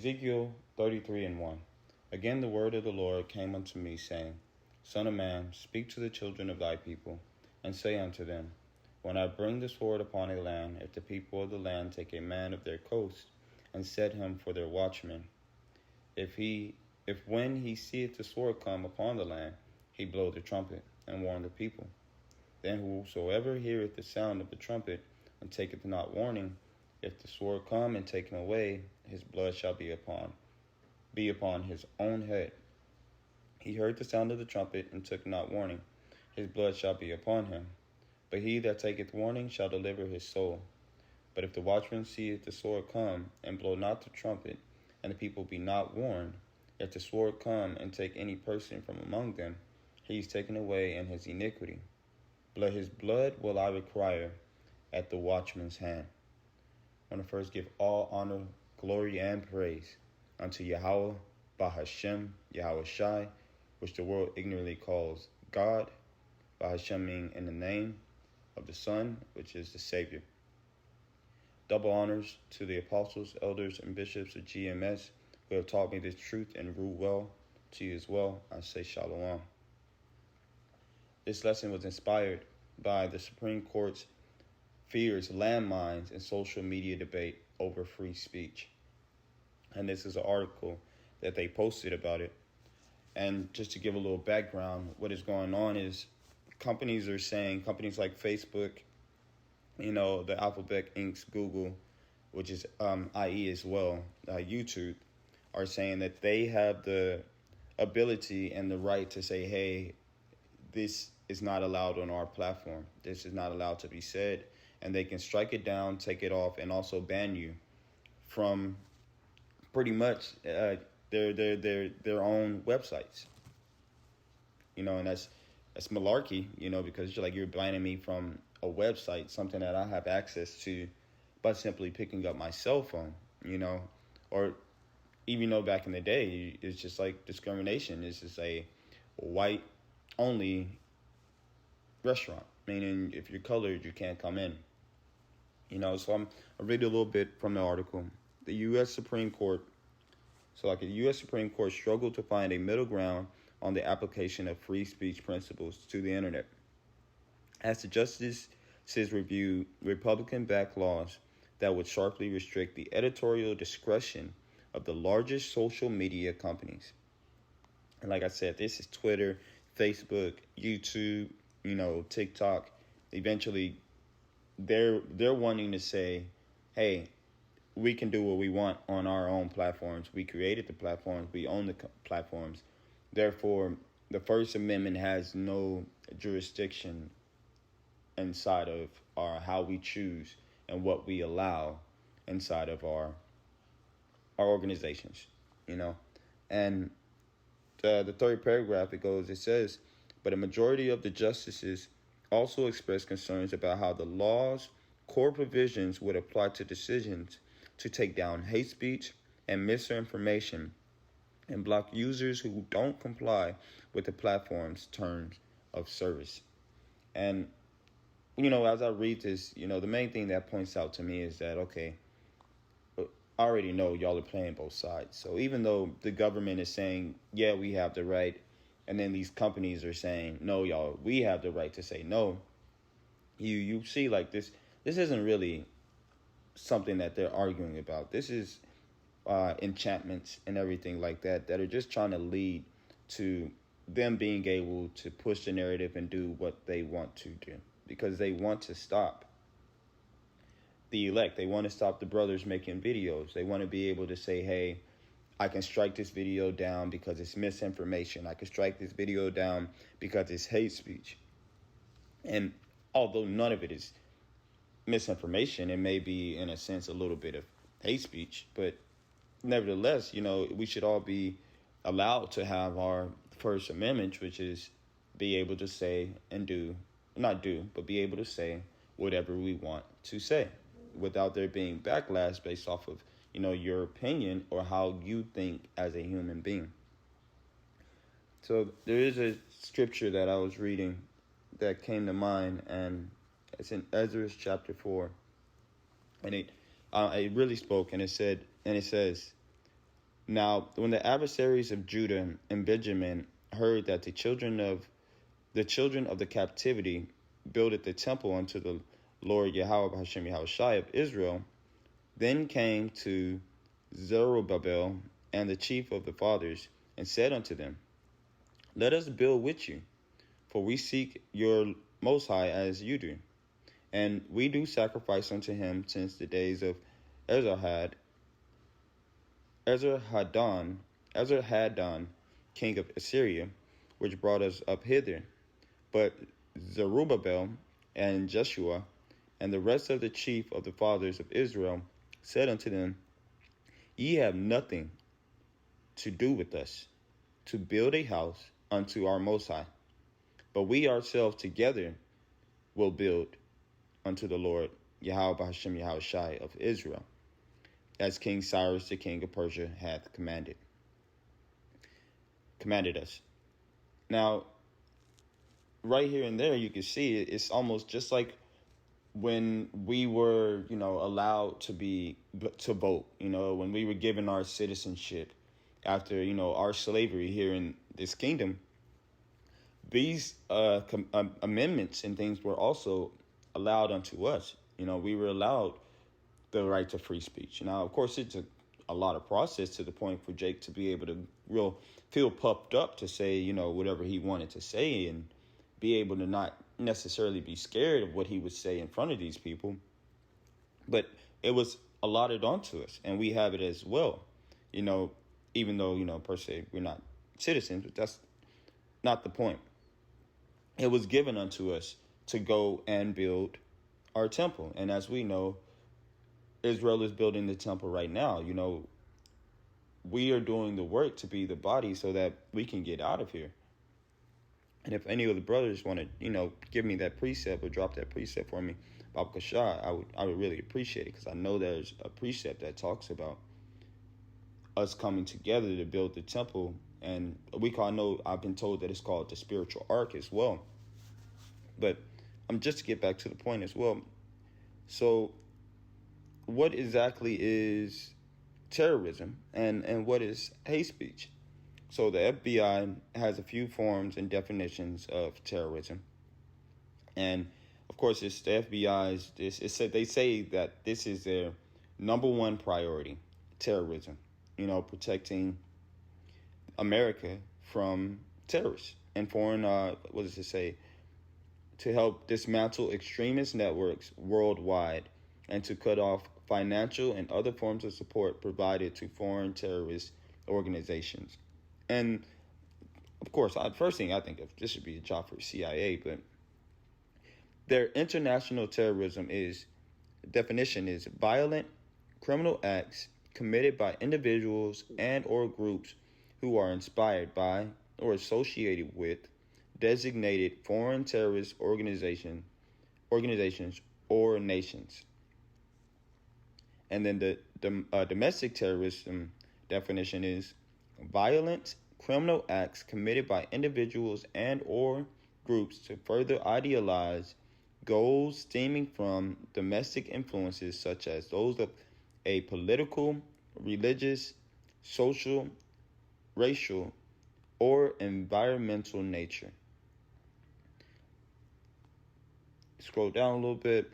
Ezekiel 33:1. Again the word of the Lord came unto me, saying, Son of man, speak to the children of thy people, and say unto them, When I bring the sword upon a land, if the people of the land take a man of their coast, and set him for their watchman, if when he seeth the sword come upon the land, he blow the trumpet, and warn the people, then whosoever heareth the sound of the trumpet, and taketh not warning, if the sword come and take him away, his blood shall be upon his own head. He heard the sound of the trumpet, and took not warning, his blood shall be upon him. But he that taketh warning shall deliver his soul. But if the watchman seeth the sword come, and blow not the trumpet, and the people be not warned, if the sword come and take any person from among them, he is taken away in his iniquity. But his blood will I require at the watchman's hand. I want to first give all honor, glory, and praise unto Yahweh, Bahashem, Yahweh Shai, which the world ignorantly calls God, Bahashem meaning in the name of the Son, which is the Savior. Double honors to the apostles, elders, and bishops of GMS who have taught me this truth and rule well. To you as well, I say Shalom. This lesson was inspired by the Supreme Court's fears landmines in social media debate over free speech. And this is an article that they posted about it. And just to give a little background, what is going on is companies like Facebook, the Alphabet Inc.'s Google, which is IE as well, YouTube, are saying that they have the ability and the right to say, hey, this is not allowed on our platform. This is not allowed to be said. And they can strike it down, take it off, and also ban you from pretty much their own websites. And that's malarkey, because you're banning me from a website, something that I have access to by simply picking up my cell phone, or even though back in the day, it's just like discrimination. It's just a white only restaurant, meaning if you're colored, you can't come in. So I'll read a little bit from the article. The U.S. Supreme Court struggled to find a middle ground on the application of free speech principles to the internet. As the justices reviewed Republican-backed laws that would sharply restrict the editorial discretion of the largest social media companies. And like I said, this is Twitter, Facebook, YouTube, TikTok. Eventually, they're wanting to say, hey, we can do what we want on our own platforms. We created the platforms. We own the platforms. Therefore, the First Amendment has no jurisdiction inside of how we choose and what we allow inside of our organizations, And the third paragraph, it says, but a majority of the justices also expressed concerns about how the law's core provisions would apply to decisions to take down hate speech and misinformation and block users who don't comply with the platform's terms of service. And, as I read this, the main thing that points out to me is that, okay, I already know y'all are playing both sides. So even though the government is saying, yeah, we have the right, and then these companies are saying, no, y'all, we have the right to say no, you see like this isn't really something that they're arguing about. This is enchantments and everything like that are just trying to lead to them being able to push the narrative and do what they want to do, because they want to stop the elect. They want to stop the brothers making videos. They want to be able to say, hey, I can strike this video down because it's misinformation. I can strike this video down because it's hate speech. And although none of it is misinformation, it may be, in a sense, a little bit of hate speech. But nevertheless, we should all be allowed to have our First Amendment, which is be able to say and be able to say whatever we want to say without there being backlash based off of your opinion or how you think as a human being. So there is a scripture that I was reading that came to mind, and it's in Ezra chapter 4. And it really spoke, and it says, Now, when the adversaries of Judah and Benjamin heard that the children of the captivity builded the temple unto the Lord Yahweh Hashem Yahushai of Israel, then came to Zerubbabel and the chief of the fathers, and said unto them, Let us build with you, for we seek your Most High as you do. And we do sacrifice unto him since the days of Esarhaddon, king of Assyria, which brought us up hither. But Zerubbabel and Jeshua and the rest of the chief of the fathers of Israel said unto them, Ye have nothing to do with us, to build a house unto our Most High, but we ourselves together will build unto the Lord Yahweh Hashem Yahushai of Israel, as King Cyrus the king of Persia hath commanded us. Now, right here and there, you can see it's almost just like when we were, allowed to vote, when we were given our citizenship after, our slavery here in this kingdom. These amendments and things were also allowed unto us. We were allowed the right to free speech. Now, of course, it took a lot of process to the point for Jake to be able to feel puffed up to say, whatever he wanted to say, and be able to not necessarily be scared of what he would say in front of these people. But it was allotted onto us, and we have it as well. Even though, per se, we're not citizens, but that's not the point. It was given unto us to go and build our temple. And as we know, Israel is building the temple right now. We are doing the work to be the body so that we can get out of here. And if any of the brothers want to, give me that precept or drop that precept for me, Baba Kashah, I would really appreciate it, because I know there's a precept that talks about us coming together to build the temple. And I've been told that it's called the spiritual ark as well. But just to get back to the point as well. So what exactly is terrorism and what is hate speech? So the FBI has a few forms and definitions of terrorism. And of course, it's the FBI's, they say that this is their number one priority, terrorism, protecting America from terrorists and foreign, to help dismantle extremist networks worldwide and to cut off financial and other forms of support provided to foreign terrorist organizations. And of course, first thing I think of, this should be a job for CIA, but their international terrorism definition is violent criminal acts committed by individuals and or groups who are inspired by or associated with designated foreign terrorist organizations or nations. And then the domestic terrorism definition is violent criminal acts committed by individuals and or groups to further idealize goals stemming from domestic influences such as those of a political, religious, social, racial, or environmental nature. Scroll down a little bit.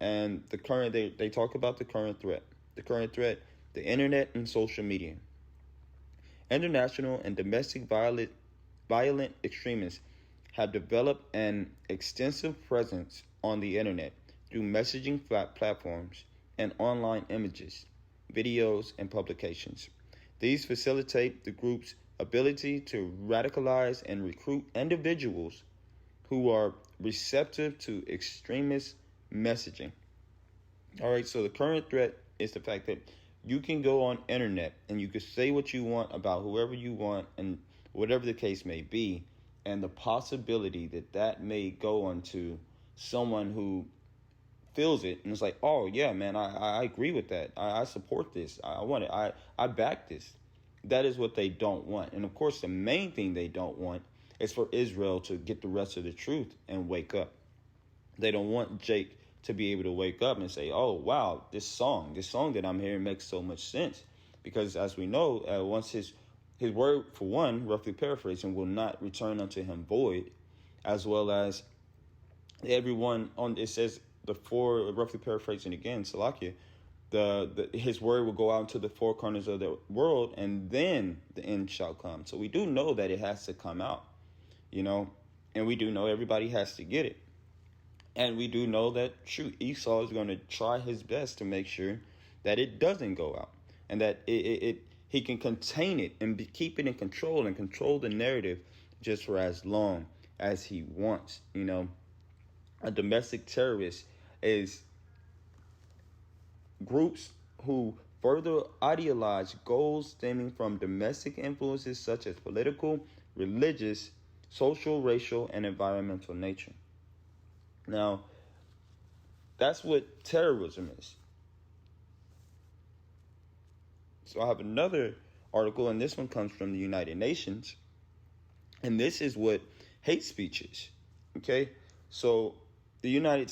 And they talk about the current threat. The current threat, the internet and social media. International and domestic violent extremists have developed an extensive presence on the internet through messaging platforms and online images, videos, and publications. These facilitate the group's ability to radicalize and recruit individuals who are receptive to extremist messaging. All right, so the current threat is the fact that you can go on internet and you can say what you want about whoever you want and whatever the case may be, and the possibility that may go onto someone who feels it and it's like, oh yeah, man, I agree with that. I support this. I want it. I back this. That is what they don't want. And of course, the main thing they don't want is for Israel to get the rest of the truth and wake up. They don't want Jake to be able to wake up and say, oh, wow, this song that I'm hearing makes so much sense. because as we know, once his word, for one, roughly paraphrasing, will not return unto him void, as well as everyone on it says the four, roughly paraphrasing again, Salakia, his word will go out into the four corners of the world, and then the end shall come. So we do know that it has to come out, and we do know everybody has to get it. And we do know that, Esau is going to try his best to make sure that it doesn't go out, and that he can contain it and keep it in control and control the narrative just for as long as he wants. A domestic terrorist is groups who further ideologize goals stemming from domestic influences such as political, religious, social, racial, and environmental nature. Now, that's what terrorism is. So I have another article, and this one comes from the United Nations. And this is what hate speech is. Okay? So the United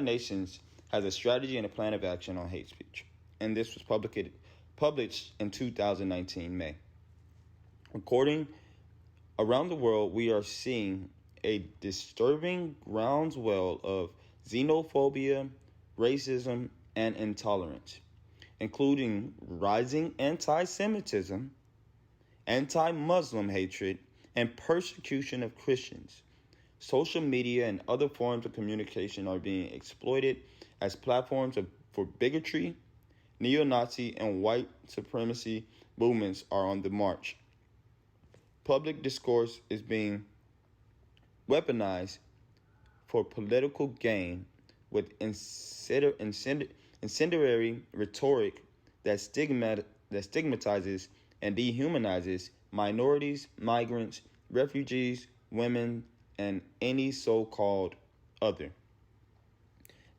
Nations has a strategy and a plan of action on hate speech. And this was published in 2019, May. According around the world, we are seeing a disturbing groundswell of xenophobia, racism, and intolerance, including rising anti-Semitism, anti-Muslim hatred, and persecution of Christians. Social media and other forms of communication are being exploited as platforms for bigotry, neo-Nazi, and white supremacy movements are on the march. Public discourse is being weaponized for political gain with incendiary rhetoric that stigmatizes and dehumanizes minorities, migrants, refugees, women, and any so-called other.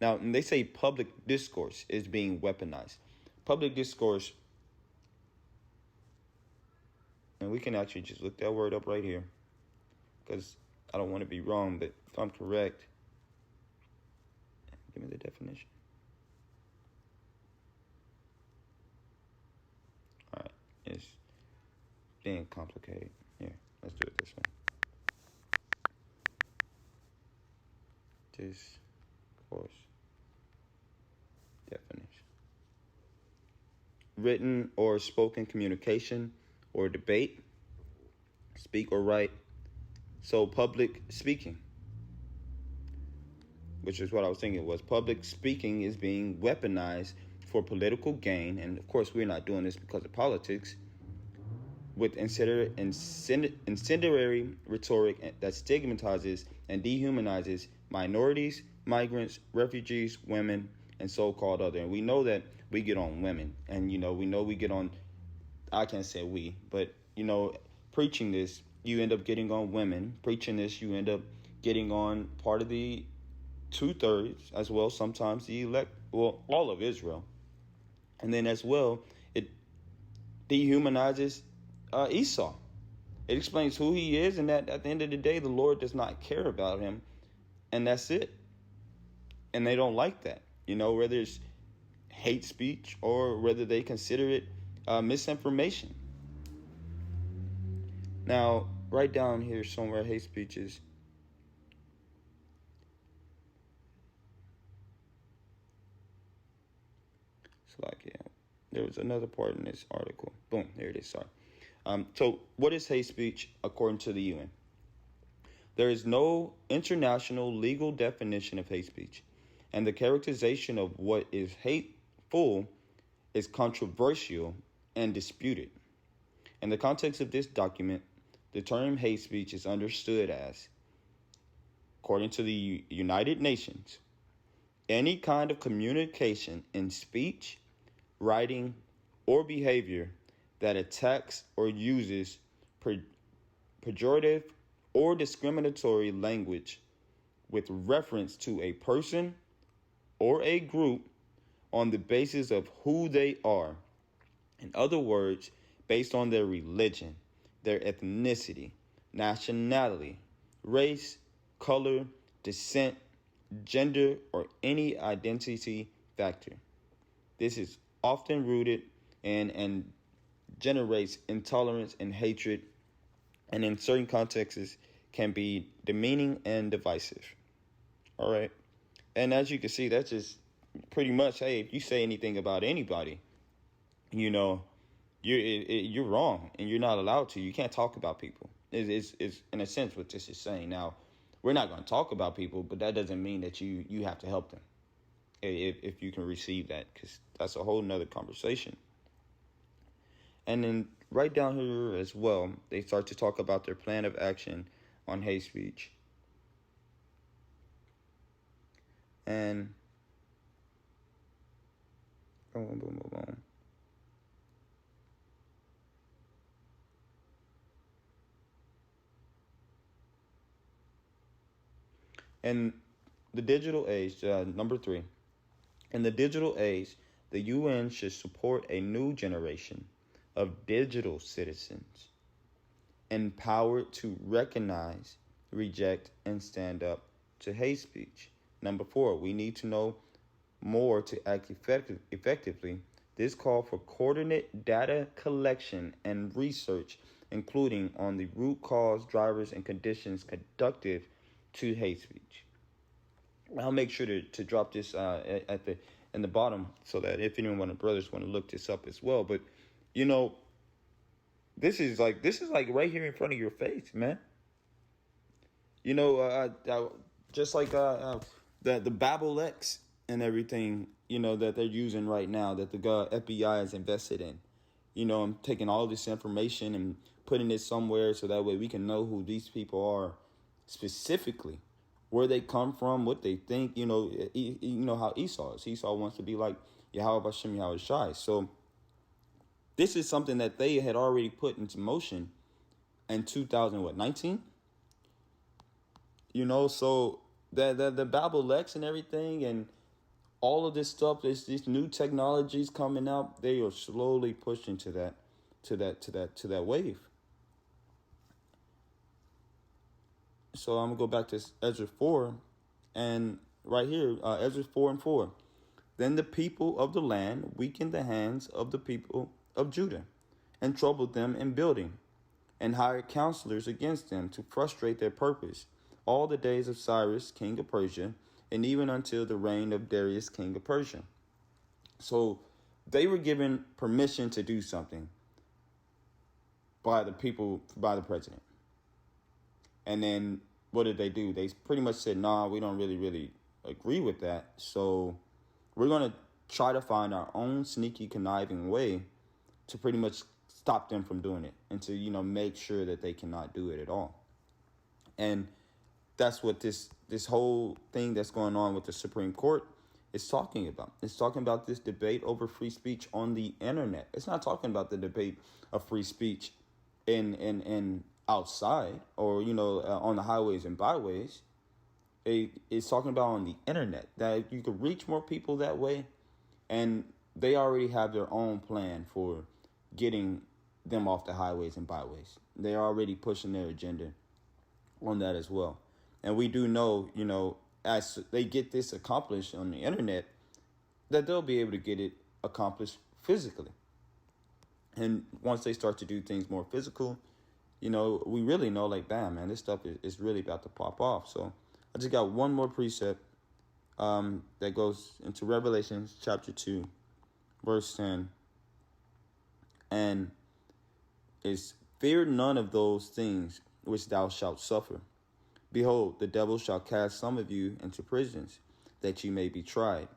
Now, when they say public discourse is being weaponized, public discourse, and we can actually just look that word up right here, because I don't want to be wrong, but if I'm correct, give me the definition. All right, it's being complicated. Here, let's do it this way. Discourse definition: written or spoken communication or debate, speak or write. So public speaking, which is what I was thinking was public speaking is being weaponized for political gain. And of course, we're not doing this because of politics, with incendiary rhetoric that stigmatizes and dehumanizes minorities, migrants, refugees, women, and so-called other. And we know that we get on women, and we know we get on, I can't say we, but preaching this, you end up getting on women. Preaching this, you end up getting on part of the 2/3 as well, sometimes the elect, well, all of Israel. And then as well, it dehumanizes Esau. It explains who he is, and that at the end of the day, the Lord does not care about him, and that's it. And they don't like that, whether it's hate speech or whether they consider it misinformation. Now, write down here somewhere hate speech is. There was another part in this article. Boom, here it is. Sorry. So what is hate speech according to the UN? There is no international legal definition of hate speech, and the characterization of what is hateful is controversial and disputed. In the context of this document, the term hate speech is understood as, according to the United Nations, any kind of communication in speech, writing, or behavior that attacks or uses pejorative or discriminatory language with reference to a person or a group on the basis of who they are. In other words, based on their religion, their ethnicity, nationality, race, color, descent, gender, or any identity factor. This is often rooted and generates intolerance and hatred, and in certain contexts can be demeaning and divisive. All right. And as you can see, that's just pretty much, hey, if you say anything about anybody, you know, you're wrong and you're not allowed to. You can't talk about people. It's in a sense what this is saying. Now, we're not going to talk about people, but that doesn't mean that you have to help them if you can receive that, because that's a whole nother conversation. And then right down here as well, they start to talk about their plan of action on hate speech. And boom, boom, boom, boom. In the digital age, number 3, in the digital age, the UN should support a new generation of digital citizens empowered to recognize, reject, and stand up to hate speech. Number 4, we need to know more to act effectively. This call for coordinate data collection and research, including on the root cause, drivers, and conditions conducive to hate speech. I'll make sure to drop this in the bottom so that if anyone of the brothers want to look this up as well. But this is like right here in front of your face, man. Just like the Babel X and everything, that they're using right now, that the FBI is invested in. I'm taking all this information and putting it somewhere so that way we can know who these people are specifically, where they come from, what they think. How Esau is. Esau wants to be like Yahweh Bashem Yahweh Shai. So this is something that they had already put into motion in 2019. So the Babel Lex and everything and all of this stuff, these new technologies coming out, they are slowly pushing to that wave. So I'm gonna go back to Ezra 4, and right here, Ezra 4:4. Then the people of the land weakened the hands of the people of Judah, and troubled them in building, and hired counselors against them to frustrate their purpose, all the days of Cyrus, king of Persia, and even until the reign of Darius, king of Persia. So they were given permission to do something by the people, by the president. And then what did they do? They pretty much said, nah, we don't really agree with that. So we're going to try to find our own sneaky, conniving way to pretty much stop them from doing it and to, make sure that they cannot do it at all. And that's what this whole thing that's going on with the Supreme Court is talking about. It's talking about this debate over free speech on the internet. It's not talking about the debate of free speech in outside or, on the highways and byways. It's talking about on the internet, that you could reach more people that way. And they already have their own plan for getting them off the highways and byways. They're already pushing their agenda on that as well. And we do know, as they get this accomplished on the internet, that they'll be able to get it accomplished physically. And once they start to do things more physical, we really know, like, damn, man, this stuff is really about to pop off. So I just got one more precept that goes into Revelation chapter 2, verse 10. And is, fear none of those things which thou shalt suffer. Behold, the devil shall cast some of you into prisons, that ye may be tried,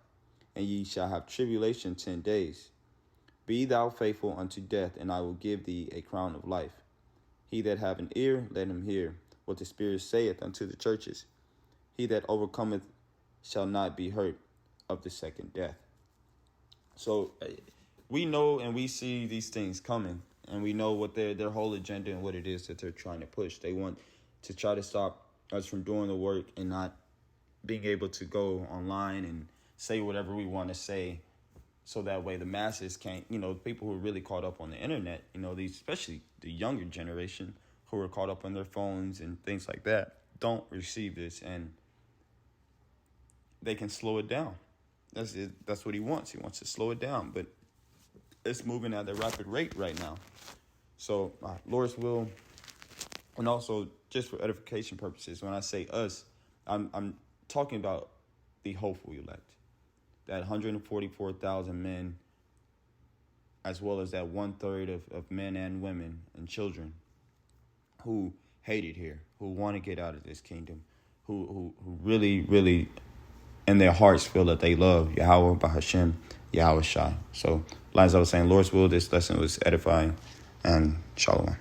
and ye shall have tribulation 10 days. Be thou faithful unto death, and I will give thee a crown of life. He that have an ear, let him hear what the Spirit saith unto the churches. He that overcometh shall not be hurt of the second death. So we know and we see these things coming, and we know what their whole agenda and what it is that they're trying to push. They want to try to stop us from doing the work and not being able to go online and say whatever we want to say, so that way the masses can't, people who are really caught up on the internet, these, especially the younger generation who are caught up on their phones and things like that, don't receive this, and they can slow it down. That's it. That's what he wants. He wants to slow it down. But it's moving at a rapid rate right now. So, Lord's will, and also just for edification purposes, when I say us, I'm talking about the hopeful elect, that 144,000 men, as well as that 1/3 of men and women and children who hate it here, who want to get out of this kingdom, who really, really in their hearts feel that they love Yahweh, Bahashem, Yahweh Shai. So, as I was saying, Lord's will, this lesson was edifying, and Shalom.